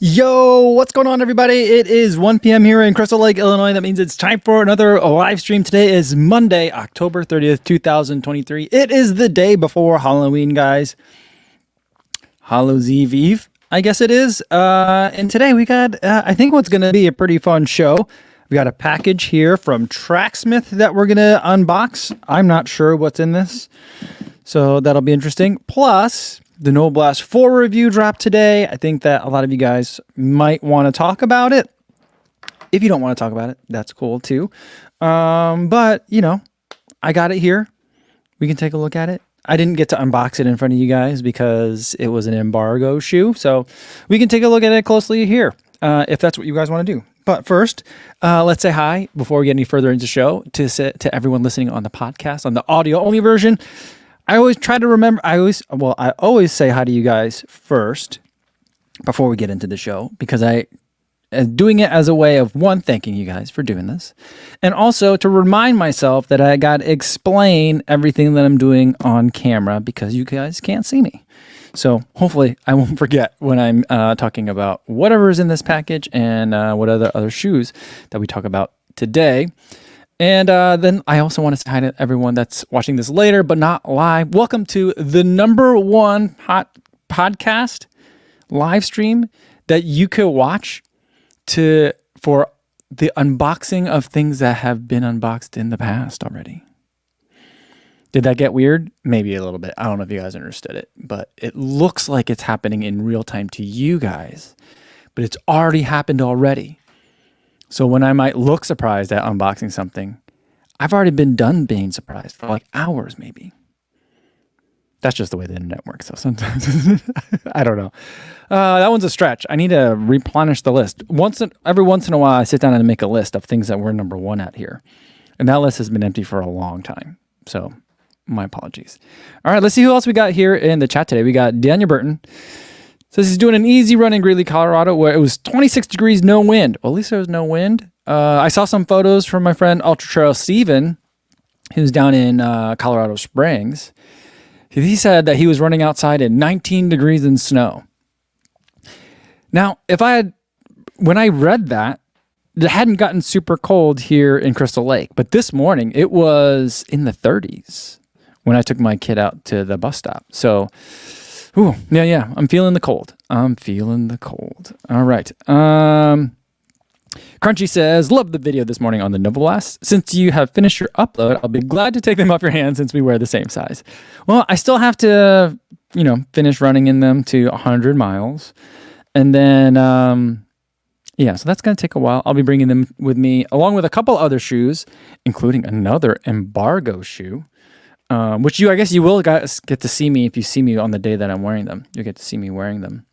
Yo, what's going on, everybody? It is 1 p.m. here in Crystal Lake, Illinois. That means it's time for another live stream. Today is Monday, October 30th, 2023. It is the day before Halloween, guys. Hallows Eve, I guess it is. And today we got, I think what's going to be a pretty fun show. We got a package here from Tracksmith that we're going to unbox. I'm not sure what's in this, so that'll be interesting. Plus, the No Blast 4 review dropped today. I think that a lot of you guys might want to talk about it. If you don't want to talk about it, that's cool too. But, you know, I got it here. We can take a look at it. I didn't get to unbox it in front of you guys because it was an embargo shoe. So we can take a look at it closely here if that's what you guys want to do. But first, let's say hi before we get any further into the show to everyone listening on the podcast, on the audio-only version. I always try to remember, I always say hi to you guys first before we get into the show, because I am doing it as a way of, one, thanking you guys for doing this, and also to remind myself that I got to explain everything that I'm doing on camera because you guys can't see me. So hopefully I won't forget when I'm talking about whatever is in this package and what other shoes that we talk about today. And then I also want to say hi to everyone that's watching this later, but not live. Welcome to the #1 hot podcast live stream that you could watch for the unboxing of things that have been unboxed in the past already. Did that get weird? Maybe a little bit. I don't know if you guys understood it, but it looks like it's happening in real time to you guys, but it's already happened already. So when I might look surprised at unboxing something, I've already been done being surprised for like hours, maybe. That's just the way the internet works. So sometimes, I don't know. That one's a stretch. I need to replenish the list. Every once in a while, I sit down and make a list of things that we're #1 at here. And that list has been empty for a long time. So my apologies. All right, let's see who else we got here in the chat today. We got Daniel Burton. Says he's doing an easy run in Greeley, Colorado, where it was 26 degrees, no wind. Well, at least there was no wind. I saw some photos from my friend Ultra Trail Steven, who's down in Colorado Springs. He said that he was running outside at 19 degrees in snow. Now, when I read that, it hadn't gotten super cold here in Crystal Lake, but this morning it was in the 30s when I took my kid out to the bus stop. So, ooh, yeah, I'm feeling the cold. All right. Crunchy says, love the video this morning on the Nova Blast. Since you have finished your upload, I'll be glad to take them off your hands since we wear the same size. Well, I still have to, finish running in them to 100 miles. And then, so that's going to take a while. I'll be bringing them with me along with a couple other shoes, including another embargo shoe. Which I guess you will guys get to see me if you see me on the day that I'm wearing them. You'll get to see me wearing them.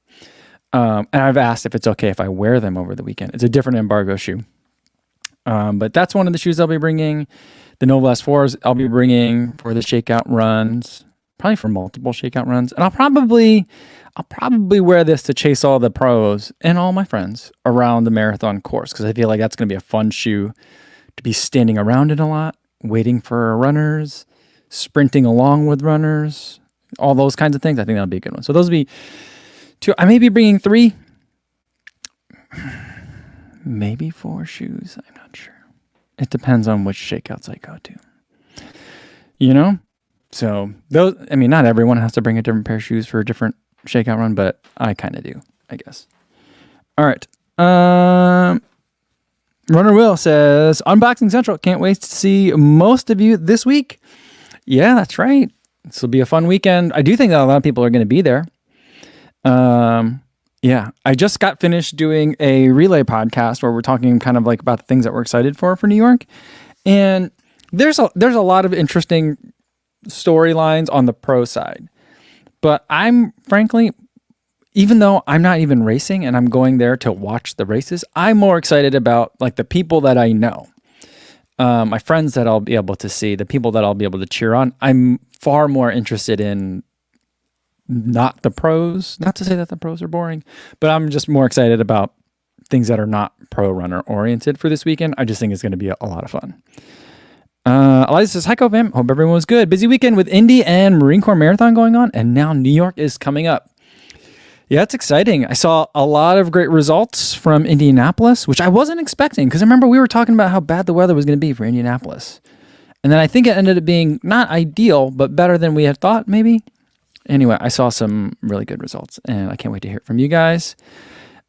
And I've asked if it's okay if I wear them over the weekend. It's a different embargo shoe. But that's one of the shoes I'll be bringing. The No Blast 4s I'll be bringing for the shakeout runs, probably for multiple shakeout runs. And I'll probably wear this to chase all the pros and all my friends around the marathon course, because I feel like that's going to be a fun shoe to be standing around in a lot, waiting for runners, sprinting along with runners, all those kinds of things. I think that'll be a good one. So those will be 2. I may be bringing 3, maybe 4 shoes. I'm not sure. It depends on which shakeouts I go to. So those. I mean, not everyone has to bring a different pair of shoes for a different shakeout run, but I kind of do, I guess. All right. Runner Will says, Unboxing Central. Can't wait to see most of you this week. Yeah, that's right. This will be a fun weekend. I do think that a lot of people are going to be there. I just got finished doing a relay podcast where we're talking kind of like about the things that we're excited for New York. And there's a lot of interesting storylines on the pro side. But I'm frankly, even though I'm not even racing and I'm going there to watch the races, I'm more excited about like the people that I know. My friends that I'll be able to see, the people that I'll be able to cheer on. I'm far more interested in not the pros. Not to say that the pros are boring, but I'm just more excited about things that are not pro runner oriented for this weekend. I just think it's going to be a lot of fun. Eliza says, hi, Co-Fam. Hope everyone was good. Busy weekend with Indy and Marine Corps Marathon going on, and now New York is coming up. Yeah, it's exciting. I saw a lot of great results from Indianapolis, which I wasn't expecting because I remember we were talking about how bad the weather was going to be for Indianapolis. And then I think it ended up being not ideal, but better than we had thought, maybe. Anyway, I saw some really good results, and I can't wait to hear from you guys.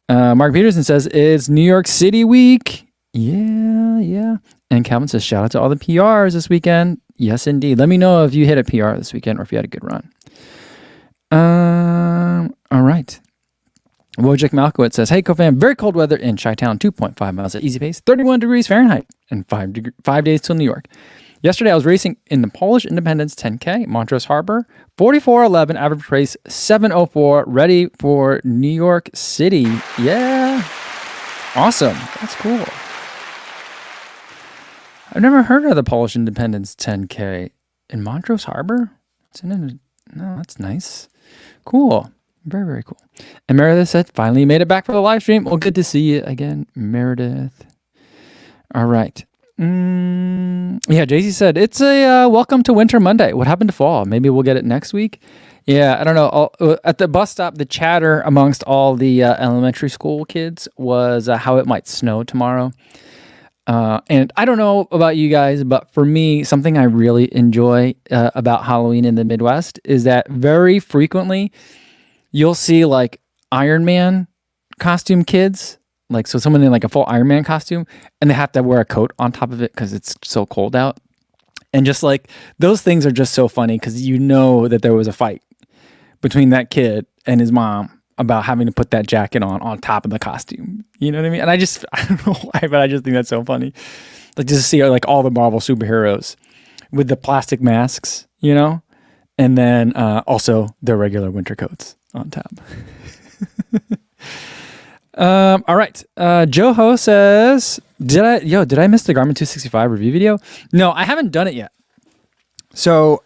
Mark Peterson says, it's New York City week. Yeah. And Calvin says, shout out to all the PRs this weekend. Yes, indeed. Let me know if you hit a PR this weekend or if you had a good run. All right. Wojciech Malkowitz says, hey, co-fam, very cold weather in Chi-Town, 2.5 miles at easy pace, 31 degrees Fahrenheit, and 5 days till New York. Yesterday, I was racing in the Polish Independence 10K, Montrose Harbor, 44:11, average pace 7:04, ready for New York City. Yeah. Awesome. That's cool. I've never heard of the Polish Independence 10K in Montrose Harbor. No, that's nice. Cool. Very, very cool. And Meredith said, finally made it back for the live stream. Well, good to see you again, Meredith. All right. Yeah, JC said, it's a welcome to winter Monday. What happened to fall? Maybe we'll get it next week. Yeah, I don't know. At the bus stop, the chatter amongst all the elementary school kids was how it might snow tomorrow. And I don't know about you guys, but for me, something I really enjoy about Halloween in the Midwest is that very frequently you'll see like Iron Man costume kids, like so someone in like a full Iron Man costume, and they have to wear a coat on top of it because it's so cold out. And just like those things are just so funny because you know that there was a fight between that kid and his mom about having to put that jacket on top of the costume. You know what I mean? And I don't know why, but I just think that's so funny. Like just to see like all the Marvel superheroes with the plastic masks, you know, and then also their regular winter coats on top. All right. Joho says, did I miss the Garmin 265 review video? No, I haven't done it yet. So,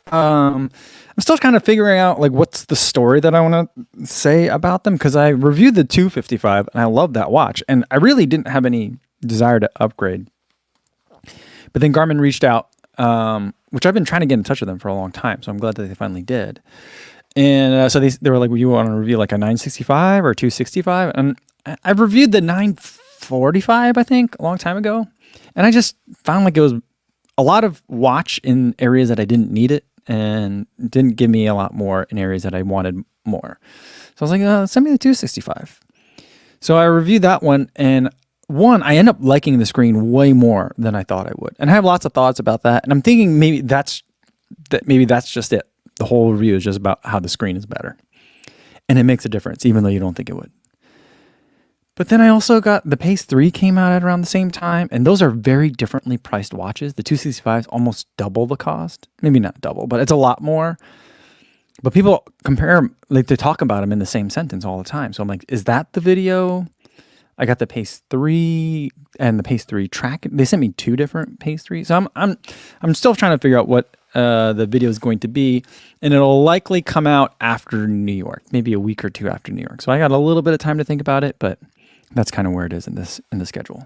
I'm still kind of figuring out like what's the story that I want to say about them because I reviewed the 255 and I love that watch and I really didn't have any desire to upgrade. But then Garmin reached out, which I've been trying to get in touch with them for a long time, so I'm glad that they finally did. And so they were like, well, you want to review like a 965 or 265? And I've reviewed the 945, I think, a long time ago. And I just found like it was a lot of watch in areas that I didn't need it and didn't give me a lot more in areas that I wanted more. So I was like, send me the 265. So I reviewed that one, and I end up liking the screen way more than I thought I would. And I have lots of thoughts about that. And I'm thinking maybe that's just it. The whole review is just about how the screen is better. And it makes a difference, even though you don't think it would. But then I also got the Pace 3 came out at around the same time, and those are very differently priced watches. The 265 is almost double the cost. Maybe not double, but it's a lot more. But people compare them, like they talk about them in the same sentence all the time. So I'm like, is that the video? I got the Pace 3 and the Pace 3 track. They sent me two different Pace 3s. So I'm still trying to figure out what the video is going to be, and it'll likely come out after New York, maybe a week or two after New York. So I got a little bit of time to think about it, but that's kind of where it is in the schedule.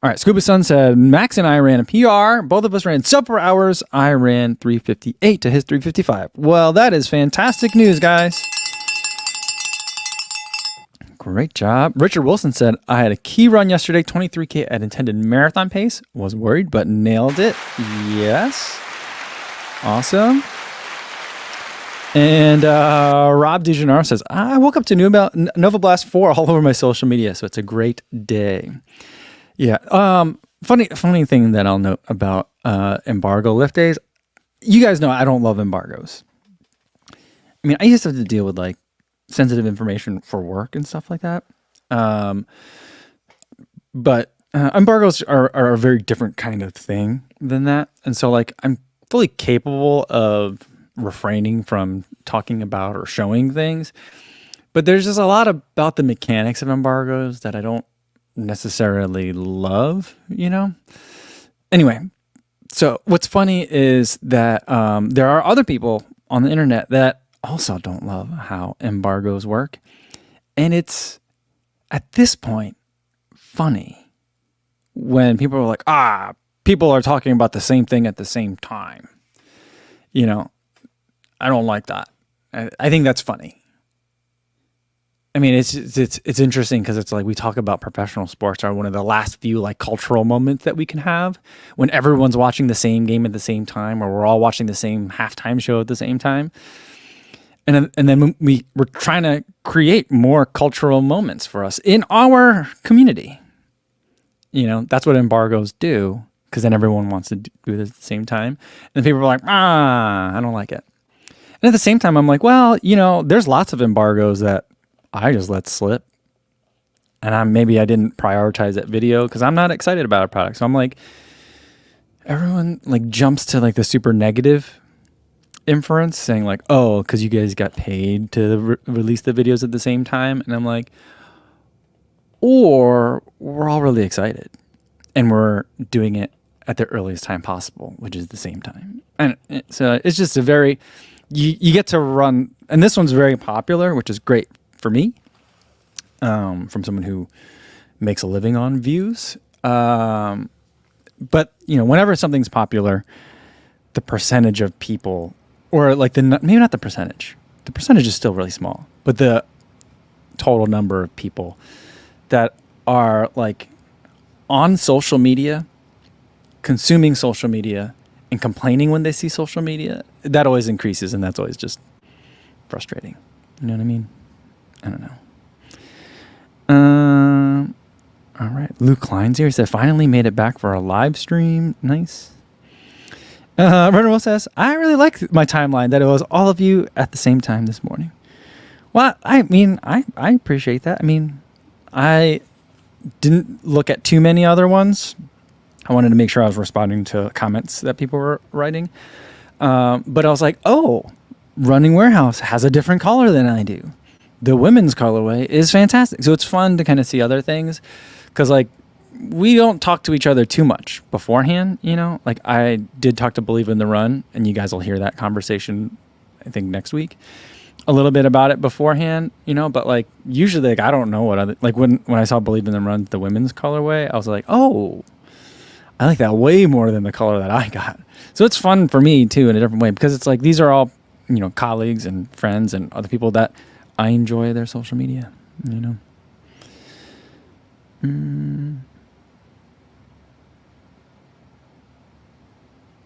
All right, Scuba Sun said, Max and I ran a PR. Both of us ran sub 4 hours. I ran 3:58 to his 3:55. Well, that is fantastic news, guys. Great job. Richard Wilson said, I had a key run yesterday, 23K at intended marathon pace. Was worried, but nailed it. Yes. Awesome. And Rob DeGennaro says, I woke up to Nova Blast 4 all over my social media, so it's a great day. Yeah. Funny thing that I'll note about embargo lift days. You guys know I don't love embargoes. I mean, I used to have to deal with like sensitive information for work and stuff like that. But embargoes are a very different kind of thing than that. And so like I'm fully capable of refraining from talking about or showing things. But there's just a lot about the mechanics of embargoes that I don't necessarily love, you know? Anyway, so what's funny is that there are other people on the internet that also don't love how embargoes work. And it's, at this point, funny when people are like, people are talking about the same thing at the same time. You know, I don't like that. I think that's funny. I mean, it's interesting because it's like we talk about professional sports are one of the last few like cultural moments that we can have when everyone's watching the same game at the same time, or we're all watching the same halftime show at the same time. And then we're trying to create more cultural moments for us in our community. You know, that's what embargoes do, because then everyone wants to do it at the same time. And people are like, I don't like it. And at the same time, I'm like, well, you know, there's lots of embargoes that I just let slip. And maybe I didn't prioritize that video because I'm not excited about a product. So I'm like, everyone like jumps to like the super negative inference saying like, oh, because you guys got paid to release the videos at the same time. And I'm like, or we're all really excited and we're doing it at the earliest time possible, which is the same time. And so it's just a very, you get to run, and this one's very popular, which is great for me, from someone who makes a living on views. But, you know, whenever something's popular, the percentage of people, or like maybe not the percentage is still really small, but the total number of people that are like on social media, consuming social media, and complaining when they see social media, that always increases, and that's always just frustrating. You know what I mean? I don't know. All right. Luke Klein's here. He said, finally made it back for a live stream. Nice. Renewal says, I really like my timeline that it was all of you at the same time this morning. Well, I mean, I appreciate that. I mean, I didn't look at too many other ones. I wanted to make sure I was responding to comments that people were writing. But I was like, oh, Running Warehouse has a different color than I do. The women's colorway is fantastic. So it's fun to kind of see other things. Because, like, we don't talk to each other too much beforehand, you know? Like, I did talk to Believe in the Run, and you guys will hear that conversation, I think, next week. A little bit about it beforehand, you know? But, like, usually, like, I don't know what other... Like, when I saw Believe in the Run, the women's colorway, I was like, oh... I like that way more than the color that I got. So it's fun for me too in a different way, because it's like these are all, you know, colleagues and friends and other people that I enjoy their social media, you know.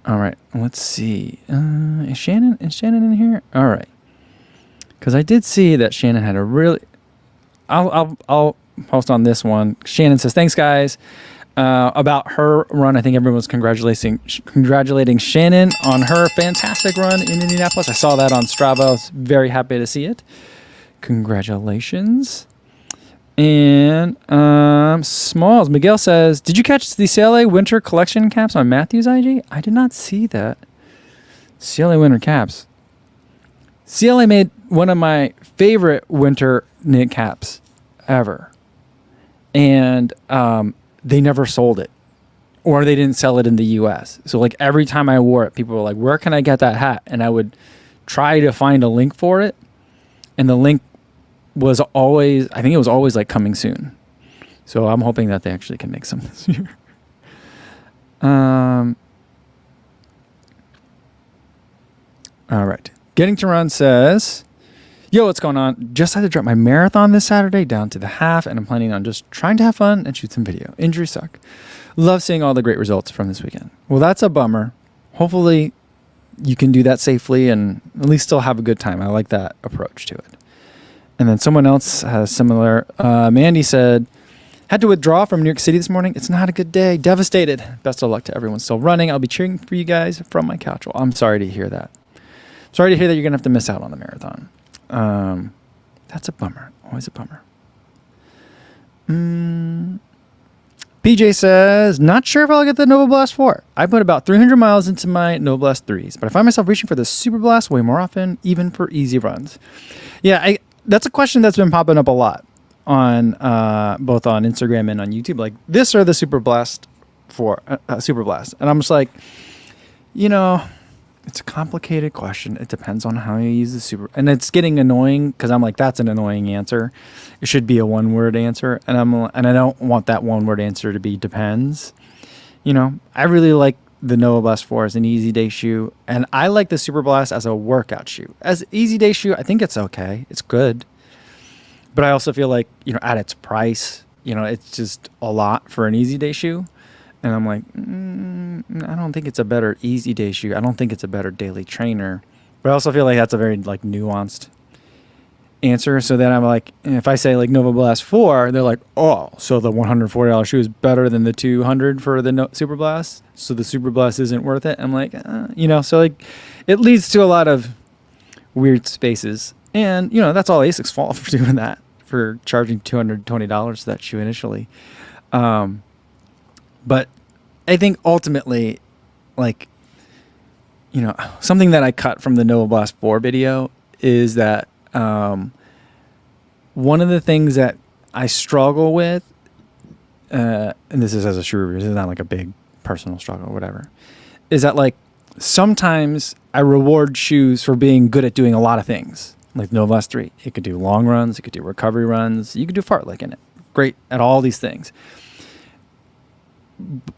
All right, let's see. Is Shannon in here? All right, because I did see that Shannon had a really. I'll post on this one. Shannon says, "Thanks, guys." About her run, I think everyone was congratulating Shannon on her fantastic run in Indianapolis. I saw that on Strava. I was very happy to see it. Congratulations. And Smalls, Miguel says, did you catch the CLA Winter Collection caps on Matthew's IG? I did not see that. CLA Winter caps. CLA made one of my favorite winter knit caps ever. And they never sold it, or they didn't sell it in the US. So like every time I wore it, people were like, where can I get that hat? And I would try to find a link for it. And the link was always, I think it was always like coming soon. So I'm hoping that they actually can make some this year. All right. Getting to Run says, yo, what's going on? Just had to drop my marathon this Saturday down to the half, and I'm planning on just trying to have fun and shoot some video. Injuries suck. Love seeing all the great results from this weekend. Well, that's a bummer. Hopefully you can do that safely and at least still have a good time. I like that approach to it. And then someone else has similar. Mandy said, had to withdraw from New York City this morning. It's not a good day. Devastated. Best of luck to everyone still running. I'll be cheering for you guys from my couch. Well, I'm sorry to hear that. Sorry to hear that you're going to have to miss out on the marathon. That's a bummer. Always a bummer. PJ says, not sure if I'll get the Nova Blast 4. I put about 300 miles into my Nova Blast 3s, but I find myself reaching for the Super Blast way more often, even for easy runs. Yeah, that's a question that's been popping up a lot on both on Instagram and on YouTube. Like, this or the Super Blast 4, Super Blast. And I'm just like, you know... It's a complicated question. It depends on how you use the super. And it's getting annoying because I'm like, that's an annoying answer. It should be a one-word answer. And I don't want that one-word answer to be depends. You know, I really like the Nova Blast 4 as an easy day shoe. And I like the Super Blast as a workout shoe. As an easy day shoe, I think it's okay. It's good. But I also feel like, at its price, it's just a lot for an easy day shoe. And I'm like, I don't think it's a better easy day shoe. I don't think it's a better daily trainer. But I also feel like that's a very like nuanced answer. So then I'm like, if I say like Nova Blast 4, they're like, oh, so the $140 shoe is better than the $200 for the Super Blast. So the Super Blast isn't worth it. I'm like, so like it leads to a lot of weird spaces. And, that's all ASIC's fault for doing that, for charging $220 for that shoe initially. But I think ultimately, like, something that I cut from the Nova Blast 4 video is that one of the things that I struggle with, and this is as a shoe reviewer, this is not like a big personal struggle or whatever, is that like sometimes I reward shoes for being good at doing a lot of things. Like Nova Blast 3, it could do long runs, it could do recovery runs, you could do fartlek in it. Great at all these things.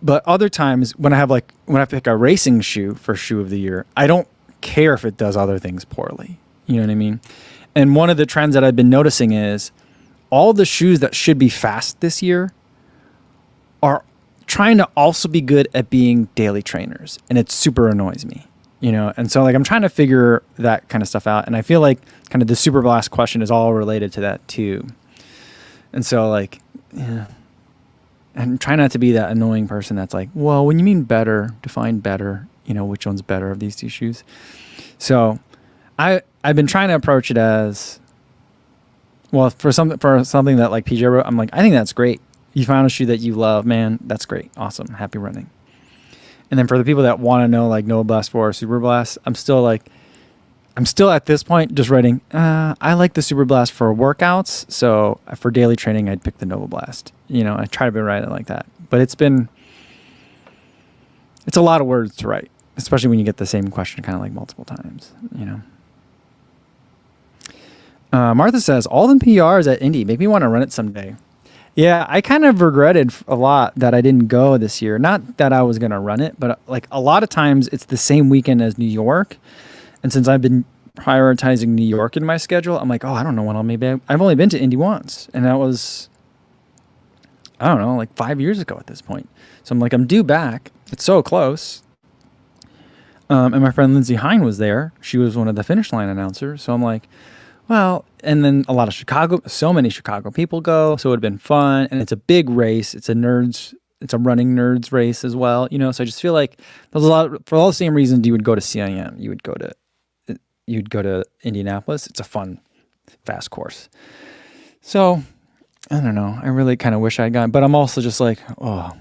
But other times when I pick a racing shoe for shoe of the year, I don't care if it does other things poorly. You know what I mean? And one of the trends that I've been noticing is all the shoes that should be fast this year are trying to also be good at being daily trainers. And it super annoys me, And so like I'm trying to figure that kind of stuff out. And I feel like kind of the Super Blast question is all related to that too. And so like, yeah. And try not to be that annoying person that's like, well, when you mean better, define better, which one's better of these two shoes. So I've been trying to approach it as, well, for something that like PJ wrote, I'm like, I think that's great. You found a shoe that you love, man. That's great. Awesome. Happy running. And then for the people that want to know like Nova Blast 4 or Super Blast, I'm still at this point just writing, I like the Super Blast for workouts. So for daily training, I'd pick the Nova Blast. I try to be writing like that. But it's a lot of words to write, especially when you get the same question kind of like multiple times, Martha says, all the PRs at Indy make me want to run it someday. Yeah, I kind of regretted a lot that I didn't go this year. Not that I was going to run it, but like a lot of times it's the same weekend as New York. And since I've been prioritizing New York in my schedule, I'm like, oh, I don't know when I've only been to Indy once. And that was, I don't know, like 5 years ago at this point. So I'm like, I'm due back. It's so close. And my friend Lindsay Hine was there. She was one of the finish line announcers. So I'm like, well, and then so many Chicago people go. So it would have been fun. And it's a big race. It's a running nerds race as well. So I just feel like there's a lot, for all the same reasons you would go to CIM, you'd go to Indianapolis. It's a fun, fast course. So I don't know. I really kind of wish I'd gone, but I'm also just like, oh,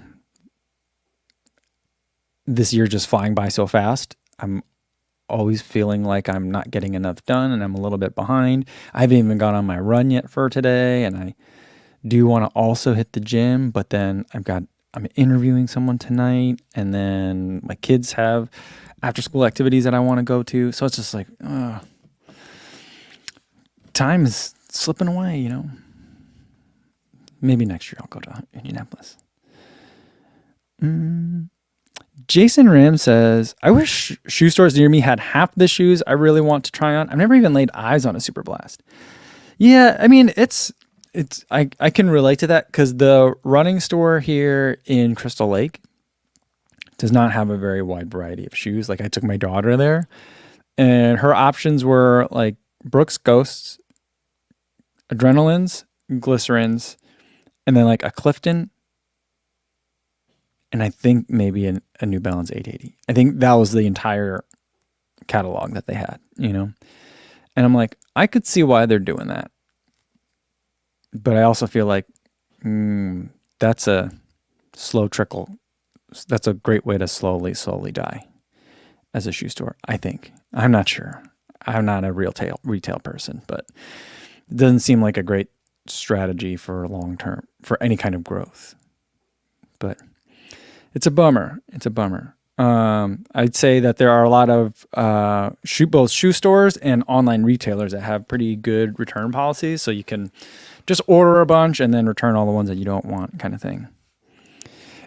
this year just flying by so fast. I'm always feeling like I'm not getting enough done and I'm a little bit behind. I haven't even gone on my run yet for today. And I do want to also hit the gym, but then I'm interviewing someone tonight. And then my kids have after school activities that I want to go to. So it's just like, time is slipping away, Maybe next year I'll go to Indianapolis. Jason Ram says, I wish shoe stores near me had half the shoes I really want to try on. I've never even laid eyes on a Super Blast. Yeah, I mean, I can relate to that because the running store here in Crystal Lake does not have a very wide variety of shoes. Like I took my daughter there and her options were like Brooks Ghosts, Adrenalines, Glycerins, and then like a Clifton. And I think maybe a New Balance 880. I think that was the entire catalog that they had, And I'm like, I could see why they're doing that. But I also feel like that's a slow trickle. That's a great way to slowly die as a shoe store, I think. I'm not sure. I'm not a retail person, but it doesn't seem like a great strategy for long term, for any kind of growth. But it's a bummer. I'd say that there are a lot of both shoe stores and online retailers that have pretty good return policies. So you can just order a bunch and then return all the ones that you don't want, kind of thing.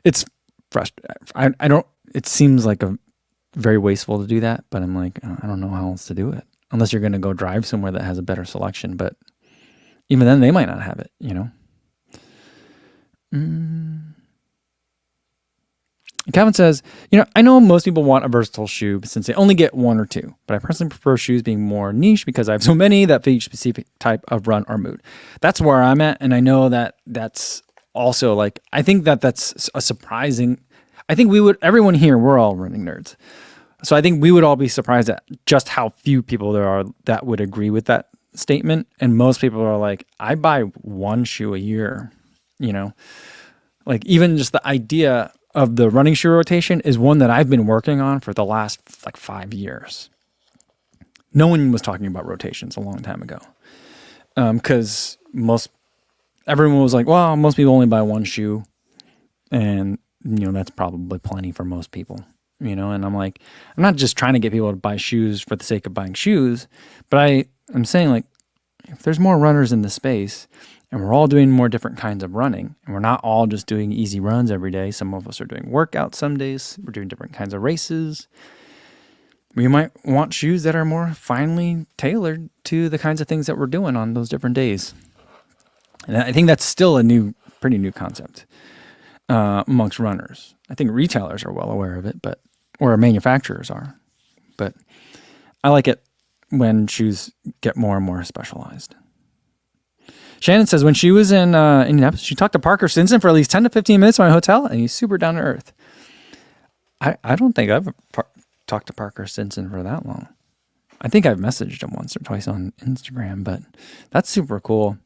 It's frustrating. It seems like a very wasteful to do that, but I'm like, I don't know how else to do it unless you're going to go drive somewhere that has a better selection. But Even then, they might not have it, Kevin says, I know most people want a versatile shoe since they only get one or two, but I personally prefer shoes being more niche because I have so many that fit each specific type of run or mood. That's where I'm at, and I know that that's also like, I think that that's a surprising, I think everyone here, we're all running nerds. So I think we would all be surprised at just how few people there are that would agree with that statement. And most people are like, I buy one shoe a year, like even just the idea of the running shoe rotation is one that I've been working on for the last like 5 years. No one was talking about rotations a long time ago. Cause everyone was like, well, most people only buy one shoe, and that's probably plenty for most people, and I'm like, I'm not just trying to get people to buy shoes for the sake of buying shoes, but I'm saying like, if there's more runners in the space and we're all doing more different kinds of running and we're not all just doing easy runs every day. Some of us are doing workouts some days. We're doing different kinds of races. We might want shoes that are more finely tailored to the kinds of things that we're doing on those different days. And I think that's still a pretty new concept amongst runners. I think retailers are well aware of it, or manufacturers are. But I like it when shoes get more and more specialized. Shannon says when she was in Indianapolis, she talked to Parker Stinson for at least 10 to 15 minutes in my hotel, and he's super down to earth. I don't think I've talked to Parker Stinson for that long. I think I've messaged him once or twice on Instagram, but that's super cool.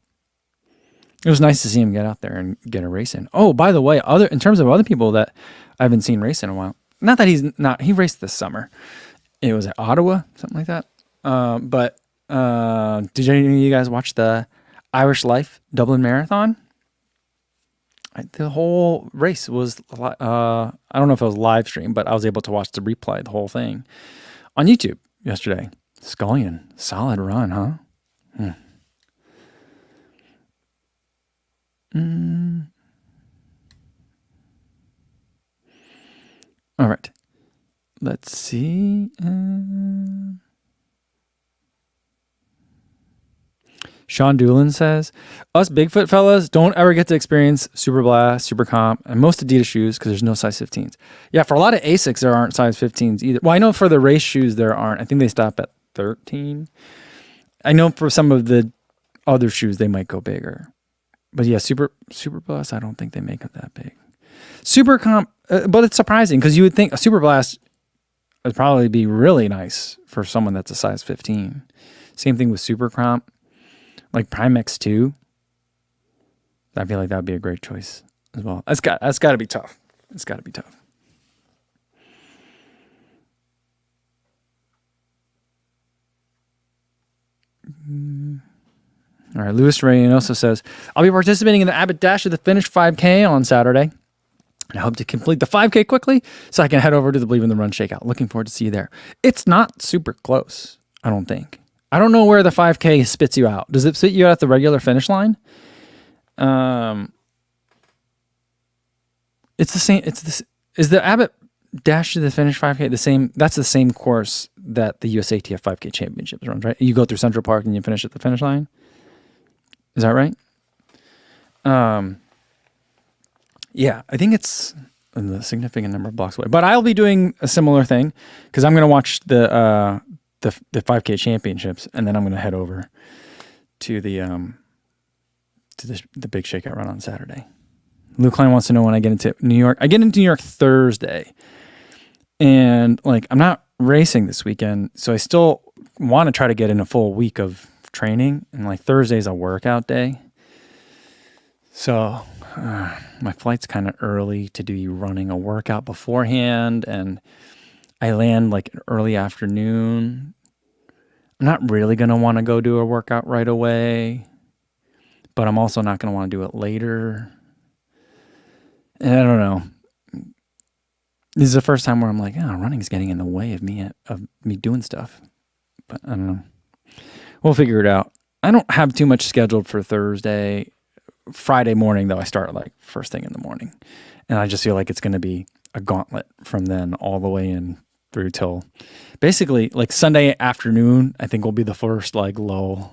It was nice to see him get out there and get a race in. Oh, by the way, in terms of other people that I haven't seen race in a while, not that he raced this summer. It was at Ottawa, something like that. But did any of you guys watch the Irish Life Dublin Marathon? The whole race was, I don't know if it was live stream, but I was able to watch the replay, the whole thing, on YouTube yesterday. Scullion, solid run, huh? All right. Let's see. Sean Doolin says, us Bigfoot fellas don't ever get to experience Super Blast, Super Comp, and most Adidas shoes because there's no size 15s. Yeah, for a lot of ASICs, there aren't size 15s either. Well, I know for the race shoes, there aren't. I think they stop at 13. I know for some of the other shoes, they might go bigger. But yeah, Super Blast, I don't think they make it that big. Super Comp, but it's surprising because you would think a Super Blast would probably be really nice for someone that's a size 15. Same thing with Super Comp. Like Prime X2, I feel like that would be a great choice as well. That's got to be tough. It's got to be tough. All right, Louis Reynoso says, I'll be participating in the Abbott Dash of the Finish 5K on Saturday. And I hope to complete the 5K quickly so I can head over to the Believe in the Run Shakeout. Looking forward to see you there. It's not super close, I don't think. I don't know where the 5K spits you out. Does it spit you out at the regular finish line? It's the same. Is the Abbott Dash to the Finish 5K the same? That's the same course that the USATF 5K Championships runs, right? You go through Central Park and you finish at the finish line. Is that right? Yeah, I think it's a significant number of blocks away. But I'll be doing a similar thing because I'm going to watch the 5K championships, and then I'm going to head over to the big shakeout run on Saturday. Luke Klein wants to know when I get into New York. I get into New York Thursday, and like I'm not racing this weekend, so I still want to try to get in a full week of training, and like Thursday's a workout day. So my flight's kind of early to do running a workout beforehand, and I land like early afternoon. I'm not really going to want to go do a workout right away, but I'm also not going to want to do it later. And I don't know. This is the first time where I'm like, oh, running's getting in the way of me doing stuff. But I don't know. We'll figure it out. I don't have too much scheduled for Thursday. Friday morning, though, I start like first thing in the morning. And I just feel like it's going to be a gauntlet from then all the way in through till basically like Sunday afternoon. I think will be the first like lull.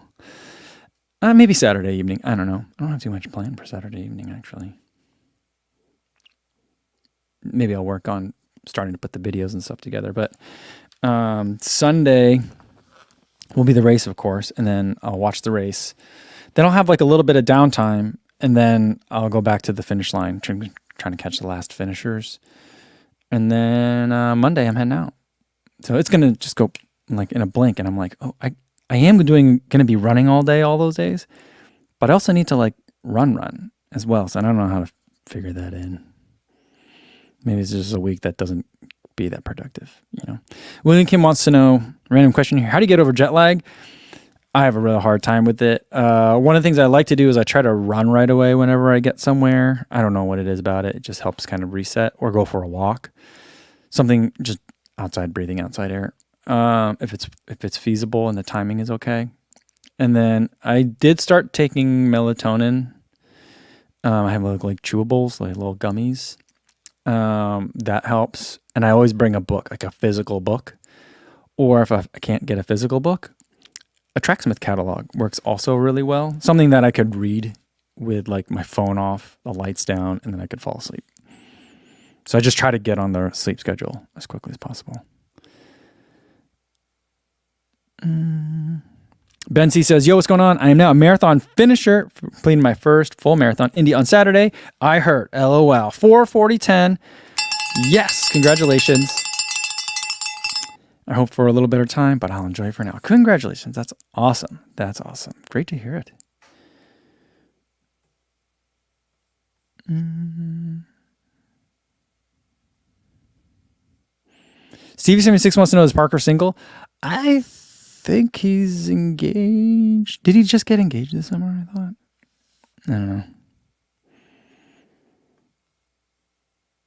Maybe Saturday evening. I don't know. I don't have too much planned for Saturday evening, actually. Maybe I'll work on starting to put the videos and stuff together. But Sunday will be the race, of course, and then I'll watch the race. Then I'll have like a little bit of downtime, and then I'll go back to the finish line, trying to catch the last finishers. And then Monday I'm heading out. So it's going to just go like in a blink, and I'm like, oh, I am going to be running all day, all those days, but I also need to like run as well. So I don't know how to figure that in. Maybe it's just a week that doesn't be that productive, you know. William Kim wants to know, random question here, how do you get over jet lag? I have a real hard time with it. One of the things I like to do is I try to run right away whenever I get somewhere. I don't know what it is about it. It just helps kind of reset, or go for a walk. Something just outside, breathing outside air. If it's feasible and the timing is okay. And then I did start taking melatonin. I have like chewables, like little gummies. That helps. And I always bring a book, like a physical book. Or if I can't get a physical book, a Tracksmith catalog works also really well. Something that I could read with like my phone off, the lights down, and then I could fall asleep. So I just try to get on the sleep schedule as quickly as possible. Ben C says, yo, what's going on? I am now a marathon finisher, completing my first full marathon Indy on Saturday. I hurt. LOL. 4:40:10. Yes. Congratulations. I hope for a little better time, but I'll enjoy it for now. Congratulations. That's awesome. That's awesome. Great to hear it. Stevie76 wants to know, is Parker single? I think he's engaged. Did he just get engaged this summer, I thought? I don't know.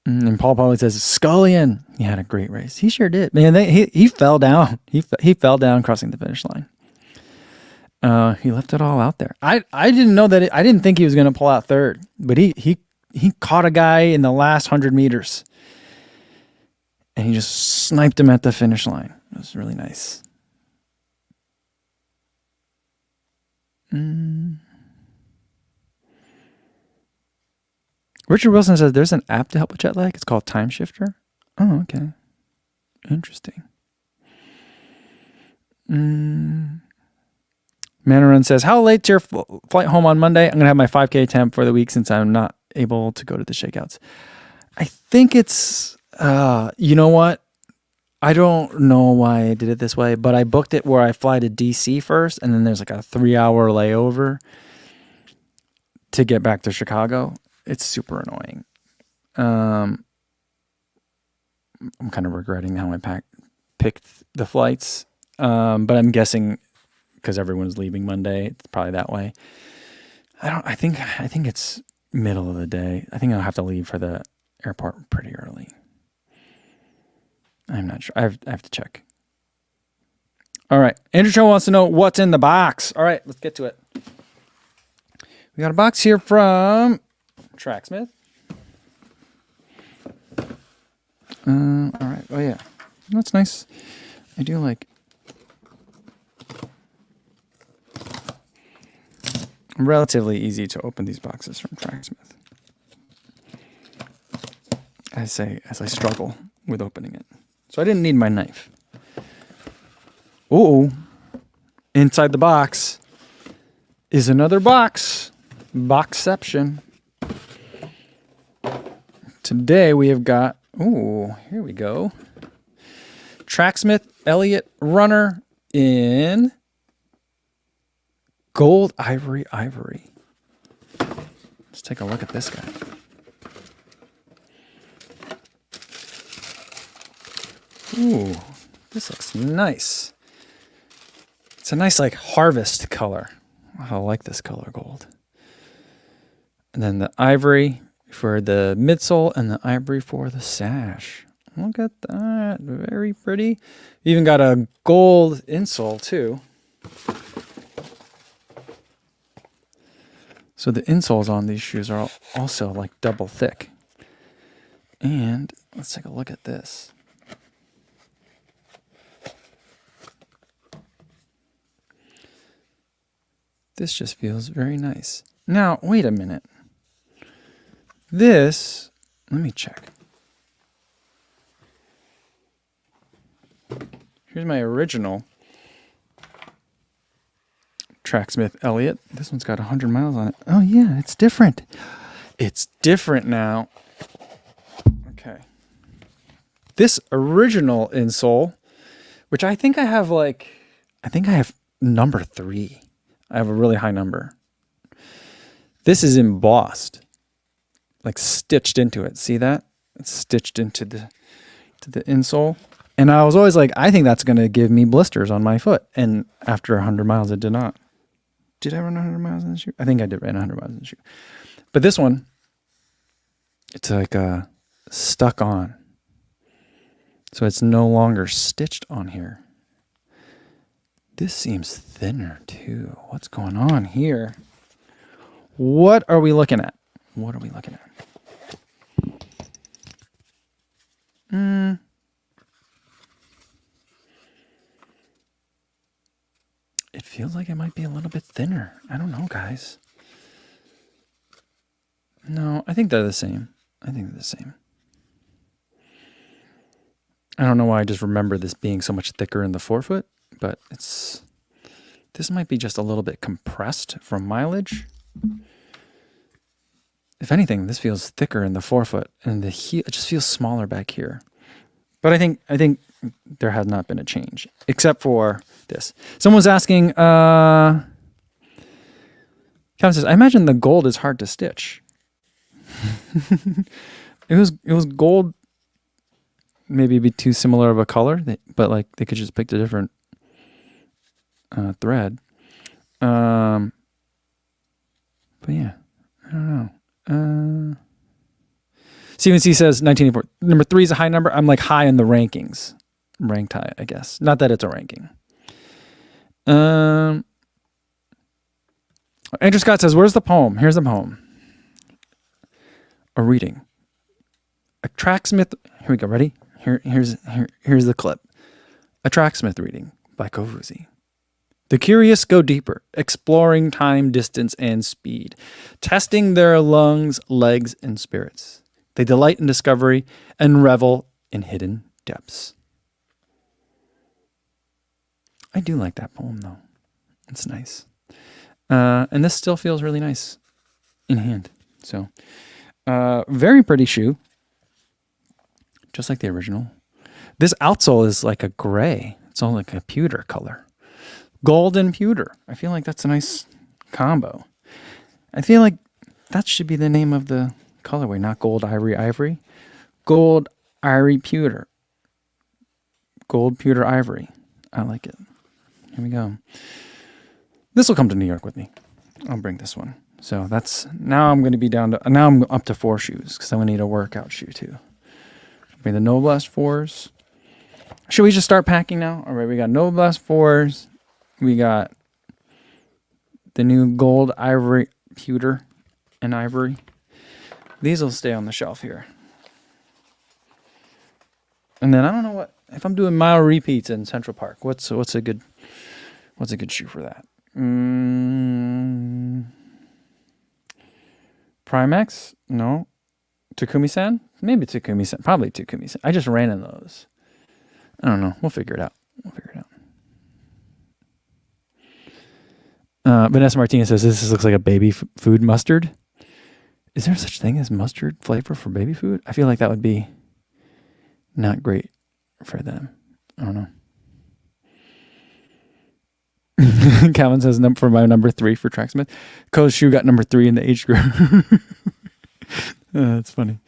And Paul Pauly says, Scullion. He had a great race. He sure did. Man, he fell down. He fell down crossing the finish line. He left it all out there. I didn't know that. I didn't think he was going to pull out third, but he caught a guy in the last 100 meters. And he just sniped him at the finish line. It was really nice. Richard Wilson says there's an app to help with jet lag. It's called Time Shifter. Oh, okay. Interesting. Manarun says, how late's your flight home on Monday? I'm going to have my 5K attempt for the week since I'm not able to go to the shakeouts. I think it's, you know what? I don't know why I did it this way, but I booked it where I fly to DC first, and then there's like a 3-hour layover to get back to Chicago. It's super annoying. I'm kind of regretting how I picked the flights, but I'm guessing because everyone's leaving Monday, it's probably that way. I think it's middle of the day. I think I'll have to leave for the airport pretty early. I'm not sure. I have to check. All right. Andrew Cho wants to know what's in the box. All right, let's get to it. We got a box here from Tracksmith. All right. Oh, yeah. That's nice. I do like... Relatively easy to open these boxes from Tracksmith. As I struggle with opening it. So I didn't need my knife. Ooh. Inside the box is another box. Boxception. Today we have got, here we go. Tracksmith Elliott Runner in gold, ivory. Let's take a look at this guy. Ooh, this looks nice. It's a nice like harvest color. I like this color gold. And then the ivory for the midsole and the ivory for the sash. Look at that. Very pretty. Even got a gold insole too. So the insoles on these shoes are also like double thick. And let's take a look at this. This just feels very nice. Now, wait a minute. This, let me check. Here's my original Tracksmith Elliott. This one's got 100 miles on it. Oh yeah, it's different. It's different now. Okay. This original insole, which I think I have number 3. I have a really high number. This is embossed, like stitched into it. See that? It's stitched into the insole. And I was always like, I think that's going to give me blisters on my foot. And after 100 miles, it did not. Did I run 100 miles in the shoe? I think I did run 100 miles in the shoe. But this one, it's like stuck on. So it's no longer stitched on here. This seems thinner too. What's going on here? What are we looking at? What are we looking at? It feels like it might be a little bit thinner. I don't know, guys. No, I think they're the same. I think they're the same. I don't know why I just remember this being so much thicker in the forefoot, but this might be just a little bit compressed from mileage. If anything, this feels thicker in the forefoot, and the heel, it just feels smaller back here. But I think there has not been a change, except for this. Someone's asking, Kevin says, I imagine the gold is hard to stitch. It was gold, maybe be too similar of a color, but like they could just pick a different thread. But yeah, I don't know. Steven C says 1984. Number 3 is a high number. I'm like high in the rankings. Ranked high, I guess. Not that it's a ranking. Andrew Scott says, where's the poem? Here's the poem. A reading. A Tracksmith. Here we go. Ready? Here's the clip. A Tracksmith reading by Kovuzi. The curious go deeper, exploring time, distance, and speed, testing their lungs, legs, and spirits. They delight in discovery and revel in hidden depths. I do like that poem, though. It's nice. And this still feels really nice in hand. So, very pretty shoe. Just like the original. This outsole is like a gray. It's all like a pewter color. Gold and pewter. I feel like that's a nice combo. I feel like that should be the name of the colorway, not gold, ivory, ivory. Gold, ivory, pewter. Gold, pewter, ivory. I like it. Here we go. This will come to New York with me. I'll bring this one. So that's, now I'm going to be down to, now I'm up to 4 shoes because I'm going to need a workout shoe too. Bring the Noblast 4s. Should we just start packing now? All right, we got Noblast 4s. We got the new gold, ivory, pewter, and ivory. These will stay on the shelf here. And then I don't know what, if I'm doing mile repeats in Central Park, what's a good shoe for that? Primex? No. Takumi-san? Maybe Takumi-san. Probably Takumi-san. I just ran in those. I don't know. We'll figure it out. Vanessa Martinez says, this looks like a baby food mustard. Is there such thing as mustard flavor for baby food? I feel like that would be not great for them. I don't know. Calvin says, for my number 3 for Tracksmith. Co's shoe got number 3 in the age group. That's funny.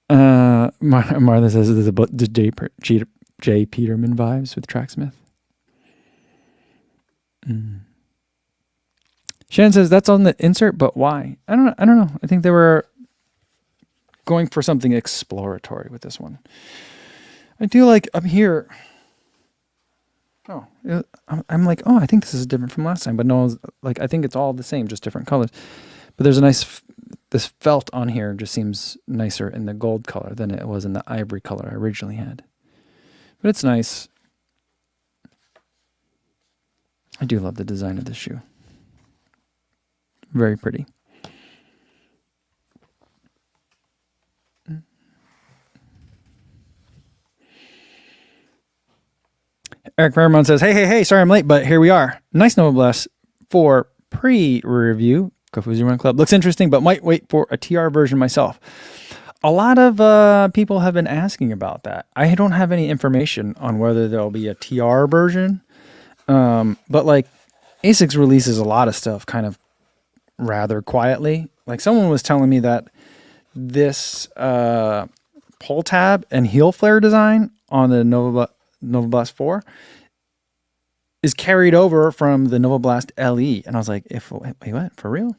Martha says, there's the J. Peterman vibes with Tracksmith. Shannon says that's on the insert, but why? I don't know. I think they were going for something exploratory with this one. I do like up here. Oh, I'm like, I think this is different from last time, but no, like I think it's all the same, just different colors. But there's a nice, this felt on here just seems nicer in the gold color than it was in the ivory color I originally had. But it's nice. I do love the design of this shoe. Very pretty. Eric Fairmont says, hey, sorry I'm late, but here we are. Nice Nova Blast 4 pre-review. Kofuzi Run Club. Looks interesting, but might wait for a TR version myself. A lot of people have been asking about that. I don't have any information on whether there'll be a TR version. But like ASICS releases a lot of stuff kind of rather quietly. Like someone was telling me that this pull tab and heel flare design on the Nova Blast 4 is carried over from the Nova Blast LE. And I was like, wait, what? For real?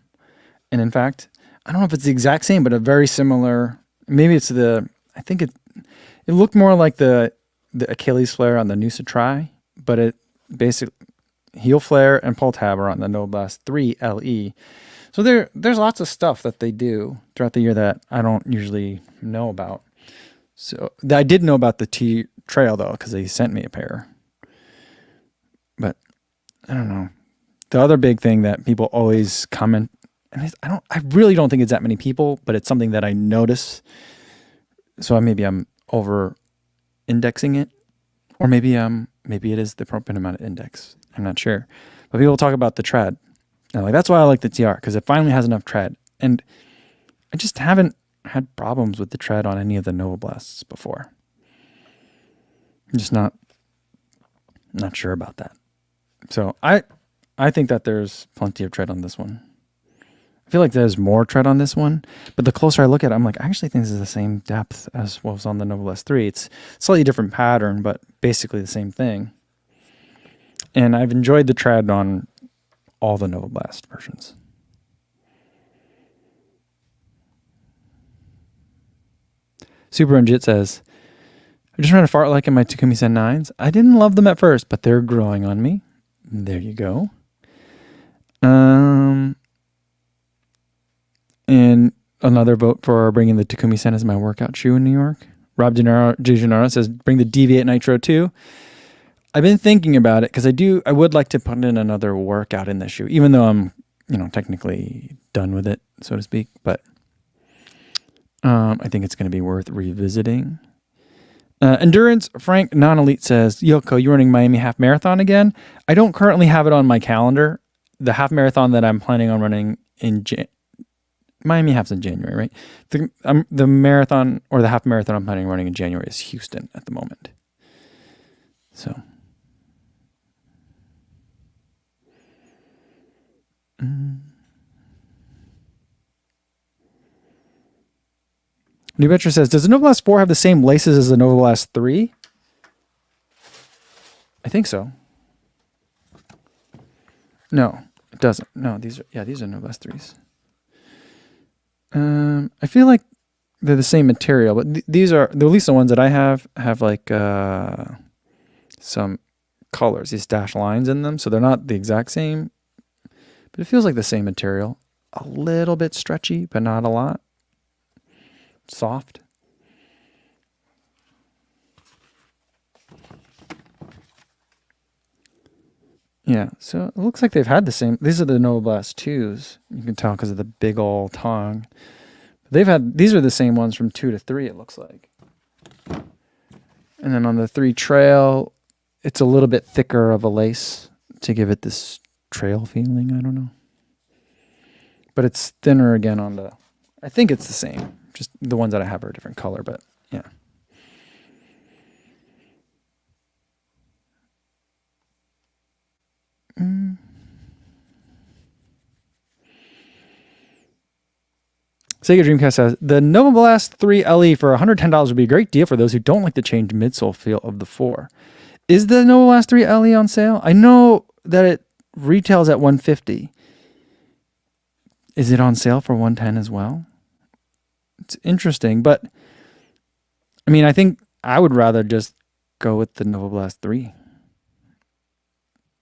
And in fact, I don't know if it's the exact same, but a very similar, maybe it's I think it looked more like the Achilles flare on the Noosa Tri, but it basically, heel flare and pull tab are on the Nova Blast 3 LE. So there's lots of stuff that they do throughout the year that I don't usually know about. So I did know about the T-Trail though, because they sent me a pair. But I don't know. The other big thing that people always comment, and I really don't think it's that many people, but it's something that I notice. So maybe I'm over indexing it, or maybe it is the appropriate amount of index. I'm not sure. But people talk about the tread. And like that's why I like the TR, because it finally has enough tread. And I just haven't had problems with the tread on any of the Nova Blasts before. I'm just not sure about that. So I think that there's plenty of tread on this one. I feel like there's more tread on this one, but the closer I look at it, I'm like, I actually think this is the same depth as what was on the Nova Blast 3. It's slightly different pattern, but basically the same thing. And I've enjoyed the tread on all the Nova Blast versions. Super Unjit says, I just ran a fart like in my Takumi Sen 9s. I didn't love them at first, but they're growing on me. There you go. And another vote for bringing the Takumi Sen as my workout shoe in New York. Rob DeGennaro says, bring the Deviate Nitro too. I've been thinking about it because I would like to put in another workout in this shoe, even though I'm, technically done with it, so to speak. But I think it's going to be worth revisiting. Endurance Frank Non-Elite says, Yoko, you running Miami Half Marathon again? I don't currently have it on my calendar. The half marathon that I'm planning on running in Miami Half's in January, right? The marathon or the half marathon I'm planning on running in January is Houston at the moment. So. New Betcher says, does the Nova Blast 4 have the same laces as the Nova Blast 3? I think so. No, it doesn't. No, these are Nova Blast 3s. I feel like they're the same material, but these are, at least the ones that I have like some colors, these dashed lines in them, so they're not the exact same, but it feels like the same material. A little bit stretchy, but not a lot. Soft. Yeah, so it looks like they've had the same. These are the Nova Blast 2s. You can tell because of the big old tongue. These are the same ones from 2 to 3, it looks like. And then on the 3 Trail, it's a little bit thicker of a lace to give it this trail feeling. I don't know. But it's thinner again on the, I think it's the same. Just the ones that I have are a different color, but yeah. Sega Dreamcast says, the Nova Blast 3 LE for $110 would be a great deal for those who don't like the changed midsole feel of the 4. Is the Nova Blast 3 LE on sale? I know that it retails at $150. Is it on sale for $110 as well? It's interesting, but I mean, I think I would rather just go with the Nova Blast 3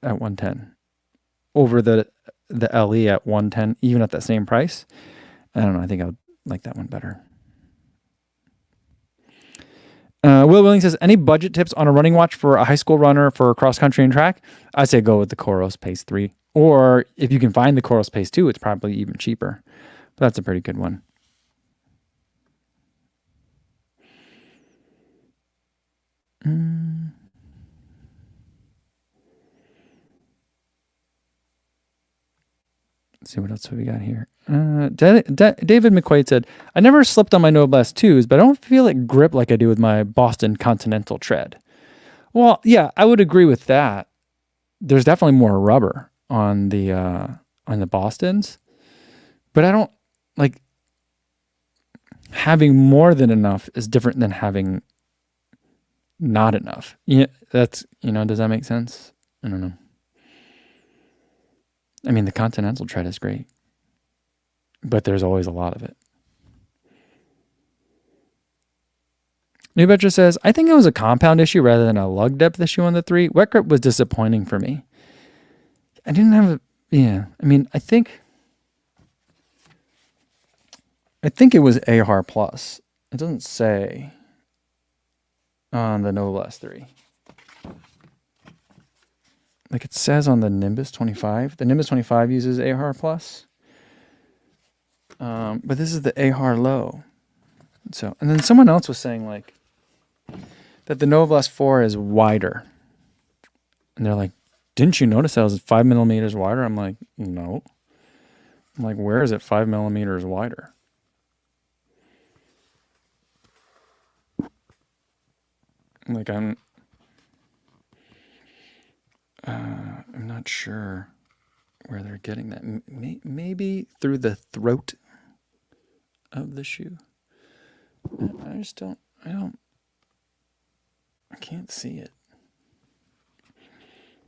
at $110 over the LE at $110, even at that same price. I don't know. I think I would like that one better. Will Willing says, any budget tips on a running watch for a high school runner for cross country and track? I say go with the Coros Pace 3. Or if you can find the Coros Pace 2, it's probably even cheaper. But that's a pretty good one. Let's see what else we got here. David McQuaid said, I never slipped on my Noblast 2s, but I don't feel it grip like I do with my Boston Continental tread. Well, yeah, I would agree with that. There's definitely more rubber on the Bostons, but I don't like having more than enough is different than having not enough. Yeah, that's, does that make sense? I don't know. I mean, the Continental tread is great, but there's always a lot of it. New Betcher says, I think it was a compound issue rather than a lug depth issue on the 3. Wet grip was disappointing for me. I didn't have I mean, I think it was AHAR Plus. It doesn't say on the Noblast 3. Like it says on the Nimbus 25. The Nimbus 25 uses AHAR Plus. But this is the AHAR Low. So, and then someone else was saying like that the Noblast 4 is wider. And they're like, didn't you notice that it was 5 millimeters wider? I'm like, no. I'm like, where is it 5 millimeters wider? Like I'm not sure where they're getting that. Maybe through the throat of the shoe. I can't see it.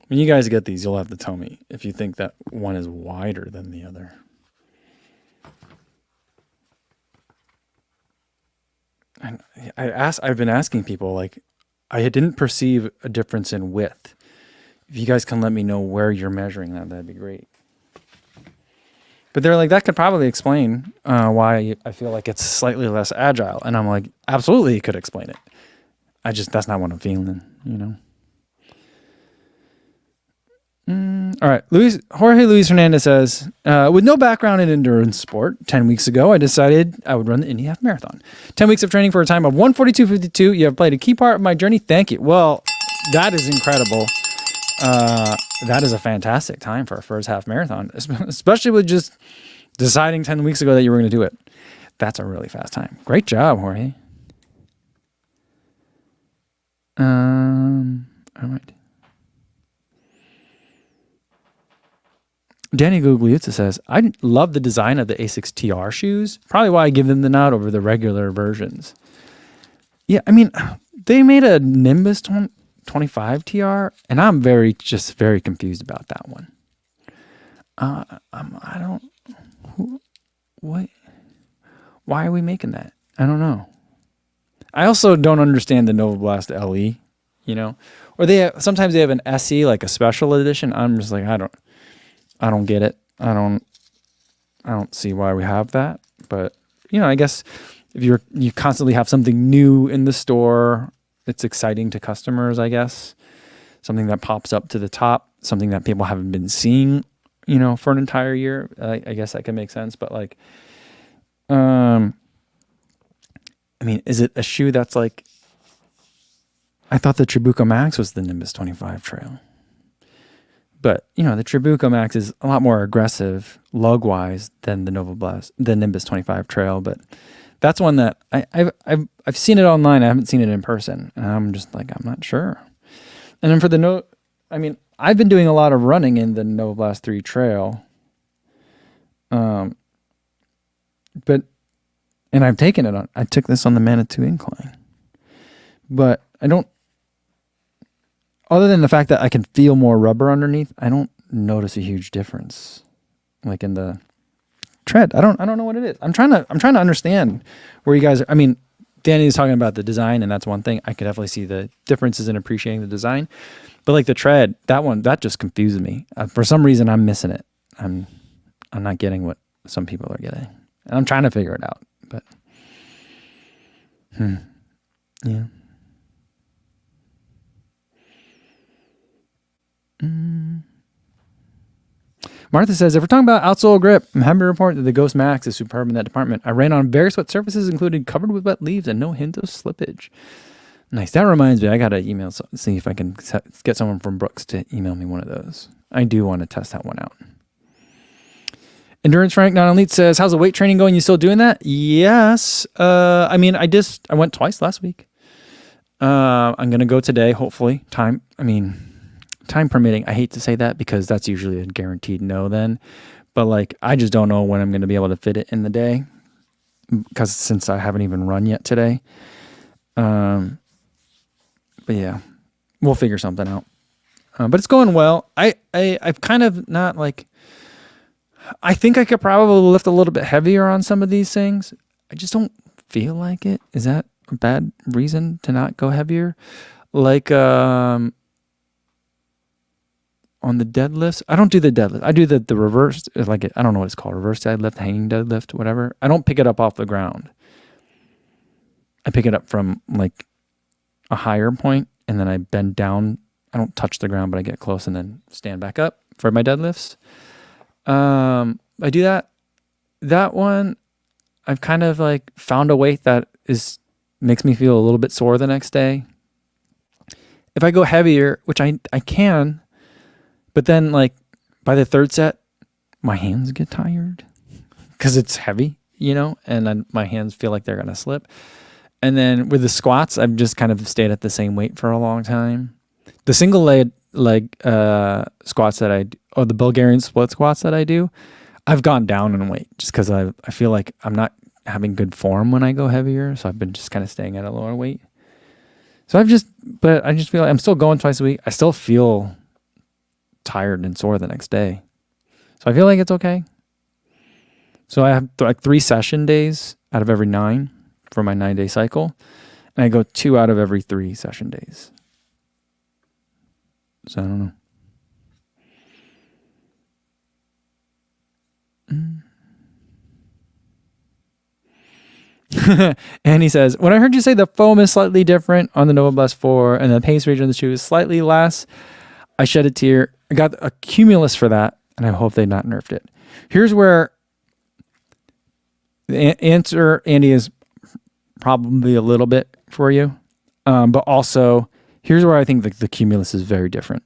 When you guys get these, you'll have to tell me if you think that one is wider than the other. And I've been asking people, like, I didn't perceive a difference in width. If you guys can let me know where you're measuring that, that'd be great. But they're like, that could probably explain why I feel like it's slightly less agile. And I'm like, absolutely, it could explain it. That's not what I'm feeling, All right. Jorge Luis Hernandez says, with no background in endurance sport, 10 weeks ago, I decided I would run the Indy Half Marathon. 10 weeks of training for a time of 1:42.52. You have played a key part of my journey. Thank you. Well, that is incredible. That is a fantastic time for a first half marathon, especially with just deciding 10 weeks ago that you were going to do it. That's a really fast time. Great job, Jorge. All right. Danny Gugliuzza says, I love the design of the Asics TR shoes. Probably why I give them the nod over the regular versions. Yeah, I mean, they made a Nimbus 25 TR, and I'm very confused about that one. Why are we making that? I don't know. I also don't understand the Novablast LE, or sometimes they have an SE, like a special edition. I'm just like, I don't get it. I don't see why we have that, but I guess if you constantly have something new in the store, it's exciting to customers, I guess. Something that pops up to the top, something that people haven't been seeing, for an entire year. I guess that can make sense, but like, I mean, is it a shoe that's like, I thought the Tribuco Max was the Nimbus 25 Trail. But, the Tribuco Max is a lot more aggressive lug-wise than the Nimbus 25 Trail. But that's one that I've seen it online. I haven't seen it in person. And I'm just like, I'm not sure. And then for the I've been doing a lot of running in the Novablast 3 Trail. And I've taken it I took this on the Manitou Incline. But other than the fact that I can feel more rubber underneath, I don't notice a huge difference, like in the tread. I don't know what it is. I'm trying to understand where you guys are. I mean, Danny is talking about the design, and that's one thing. I can definitely see the differences in appreciating the design, but like the tread, that just confuses me. For some reason, I'm missing it. I'm not getting what some people are getting, and I'm trying to figure it out. But yeah. Martha says, if we're talking about outsole grip, I'm happy to report that the Ghost Max is superb in that department. I ran on various wet surfaces, including covered with wet leaves and no hint of slippage. Nice. That reminds me, I got to email, see if I can get someone from Brooks to email me one of those. I do want to test that one out. Endurance Frank Non-Elite says, how's the weight training going? You still doing that? Yes. I went twice last week. I'm going to go today, hopefully. Time permitting. I hate to say that because that's usually a guaranteed no then. But like, I just don't know when I'm going to be able to fit it in the day because since I haven't even run yet today. But yeah, we'll figure something out. But it's going well. I've kind of not like, I think I could probably lift a little bit heavier on some of these things. I just don't feel like it. Is that a bad reason to not go heavier? Like, on the deadlifts, I don't do the deadlift. I do the reverse, like I don't know what it's called, reverse deadlift, hanging deadlift, whatever. I don't pick it up off the ground. I pick it up from like a higher point and then I bend down. I don't touch the ground, but I get close and then stand back up for my deadlifts. I do that. That one, I've kind of like found a weight that makes me feel a little bit sore the next day. If I go heavier, which I can, but then like by the third set, my hands get tired because it's heavy, and then my hands feel like they're going to slip. And then with the squats, I've just kind of stayed at the same weight for a long time. The single leg squats that the Bulgarian split squats that I do, I've gone down in weight just because I feel like I'm not having good form when I go heavier. So I've been just kind of staying at a lower weight. So I just feel like I'm still going twice a week. I still feel tired and sore the next day. So I feel like it's okay. So I have like 3 session days out of every 9 for my 9-day cycle. And I go 2 out of every 3 session days. So I don't know. And he says, when I heard you say the foam is slightly different on the Nova Blast 4 and the pace region of the shoe is slightly less, I shed a tear. I got a cumulus for that, and I hope they not nerfed it. Here's where the answer, Andy, is probably a little bit for you. But also, here's where I think the cumulus is very different.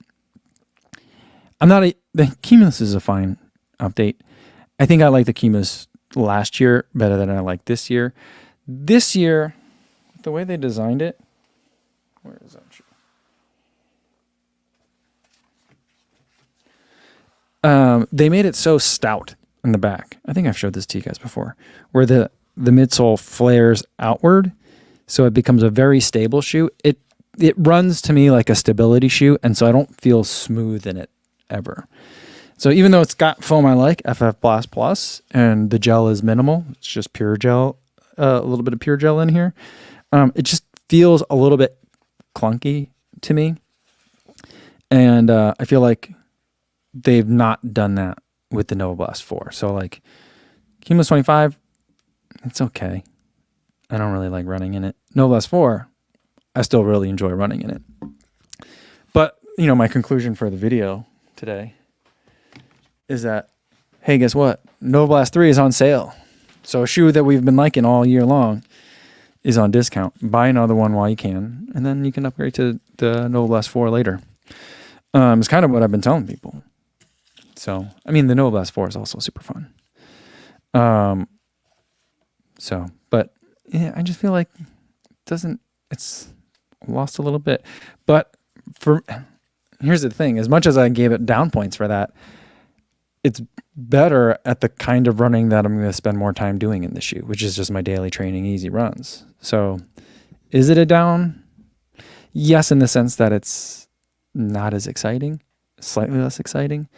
The cumulus is a fine update. I think I like the cumulus last year better than I like this year. This year, the way they designed it, where is that shoe? They made it so stout in the back. I think I've showed this to you guys before, where the midsole flares outward, so it becomes a very stable shoe. It runs to me like a stability shoe, and so I don't feel smooth in it ever. So even though it's got foam I like, FF Blast Plus, and the gel is minimal, it's just pure gel, a little bit of pure gel in here, it just feels a little bit clunky to me. And I feel like they've not done that with the Nova Blast 4. So like Cumulus 25, it's okay. I don't really like running in it. Nova Blast 4, I still really enjoy running in it. But, my conclusion for the video today is that, hey, guess what? Nova Blast 3 is on sale. So a shoe that we've been liking all year long is on discount. Buy another one while you can, and then you can upgrade to the Nova Blast 4 later. It's kind of what I've been telling people. So, the Nova Blast 4 is also super fun. But yeah, I just feel like it's lost a little bit. But here's the thing, as much as I gave it down points for that, it's better at the kind of running that I'm going to spend more time doing in the shoe, which is just my daily training, easy runs. So is it a down? Yes, in the sense that it's not as exciting, slightly less exciting,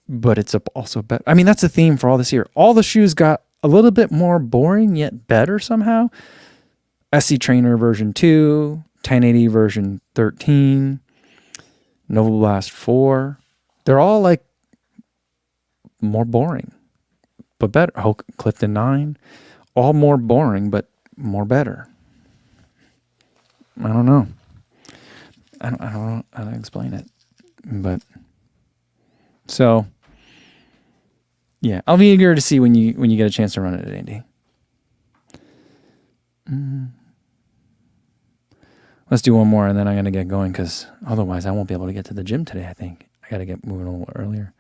but it's also better. That's the theme for all this year. All the shoes got a little bit more boring, yet better somehow. SC Trainer version 2, 1080 version 13, Nova Blast 4. They're all like more boring, but better. Clifton 9, all more boring, but more better. I don't know. I don't know how to explain it, But so yeah, I'll be eager to see when you get a chance to run it at Indy. Let's do one more and then I'm going to get going because otherwise I won't be able to get to the gym today, I think. I got to get moving a little earlier.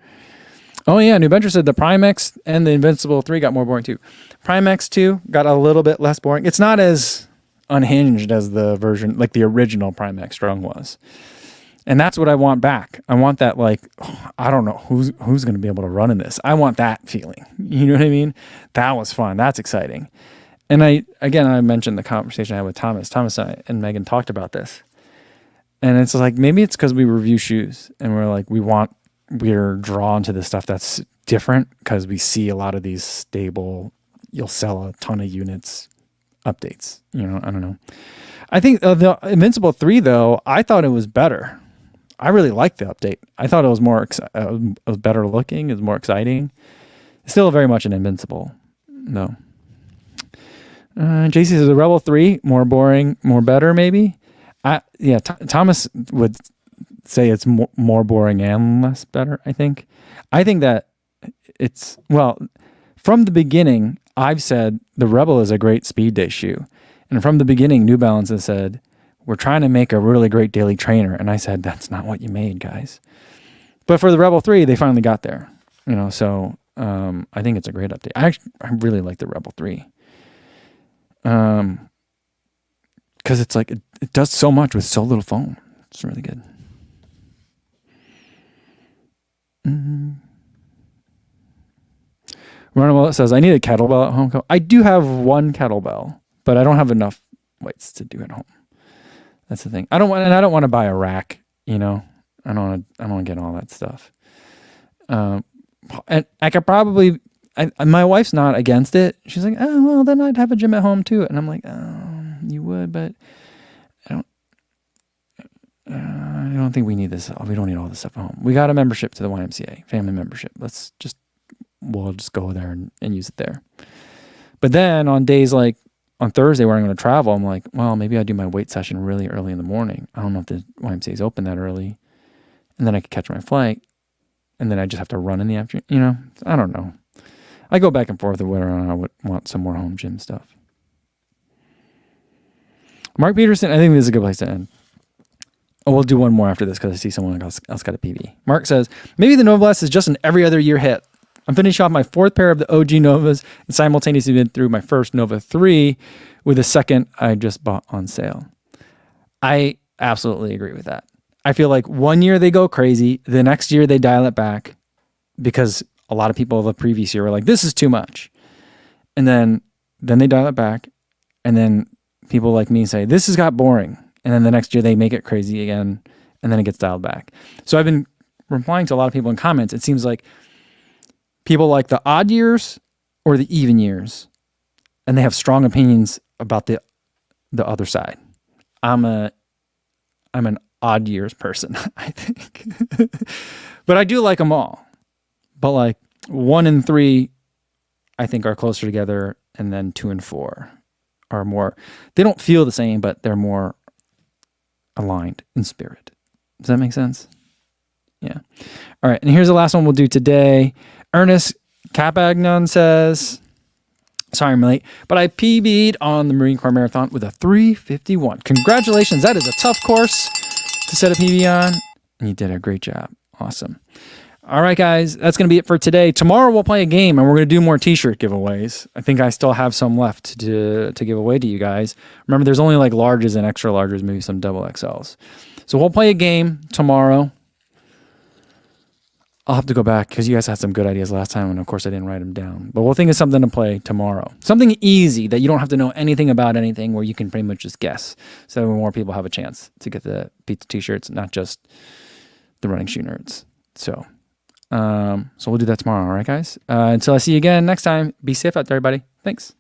Oh, yeah. New Venture said the Prime X and the Invincible 3 got more boring too. Prime X 2 got a little bit less boring. It's not as unhinged as the version, like the original Prime X Strong was. And that's what I want back. I want that, like, I don't know who's going to be able to run in this. I want that feeling. You know what I mean? That was fun. That's exciting. And I mentioned the conversation I had with Thomas. Thomas and Megan talked about this. And it's like, maybe it's because we review shoes and we're like, we're drawn to the stuff that's different because we see a lot of these stable, you'll sell a ton of units updates. You know, I don't know. I think the Invincible 3, though, I thought it was better. I really liked the update. I thought it was it was better looking. It was more exciting. It's still very much an Invincible, though. JC says the Rebel 3, more boring, more better, maybe. Thomas would say it's more boring and less better, I think. I think that it's, well, from the beginning, I've said the Rebel is a great speed day shoe. And from the beginning, New Balance has said, we're trying to make a really great daily trainer. And I said, that's not what you made, guys. But for the Rebel 3, they finally got there. You know, so I think it's a great update. I really like the Rebel 3. Because it's like, it does so much with so little foam. It's really good. Ronald says, I need a kettlebell at home. I do have one kettlebell, but I don't have enough weights to do at home. That's the thing. I don't want to buy a rack, you know. I don't want to get all that stuff. And I could probably, my wife's not against it. She's like, oh, well, then I'd have a gym at home too. And I'm like, oh, you would, but I don't think we need this. We don't need all this stuff at home. We got a membership to the YMCA, family membership. We'll just go there and use it there. But then on days like on Thursday where I'm going to travel, I'm like, well, maybe I do my weight session really early in the morning. I don't know if the YMCA is open that early. And then I could catch my flight. And then I just have to run in the afternoon. You know, I don't know. I go back and forth with whether or not I would want some more home gym stuff. Mark Peterson, I think this is a good place to end. Oh, we'll do one more after this because I see someone else got a PB. Mark says, maybe the Nova Blast is just an every other year hit. I'm finishing off my fourth pair of the OG Novas and simultaneously been through my first Nova 3 with the second I just bought on sale. I absolutely agree with that. I feel like one year they go crazy. The next year they dial it back because a lot of people the previous year were like, this is too much. And then they dial it back. And then people like me say, this has got boring. And then the next year they make it crazy again. And then it gets dialed back. So I've been replying to a lot of people in comments. It seems like people like the odd years or the even years. And they have strong opinions about the other side. I'm an odd years person, I think. But I do like them all. But like 1 and 3, I think are closer together. And then 2 and 4 are more, they don't feel the same, but they're more aligned in spirit. Does that make sense? Yeah. All right. And here's the last one we'll do today. Ernest Capagnon says, sorry I'm late, but I PB'd on the Marine Corps Marathon with a 3:51. Congratulations. That is a tough course to set a PB on. And you did a great job. Awesome. All right, guys, that's going to be it for today. Tomorrow we'll play a game and we're going to do more t-shirt giveaways. I think I still have some left to give away to you guys. Remember, there's only like larges and extra larges, maybe some double XLs. So we'll play a game tomorrow. I'll have to go back because you guys had some good ideas last time, and of course I didn't write them down. But we'll think of something to play tomorrow. Something easy that you don't have to know anything about anything, where you can pretty much just guess. So more people have a chance to get the pizza t-shirts, not just the running shoe nerds. So we'll do that tomorrow. All right, guys. Until I see you again next time, be safe out there, everybody. Thanks.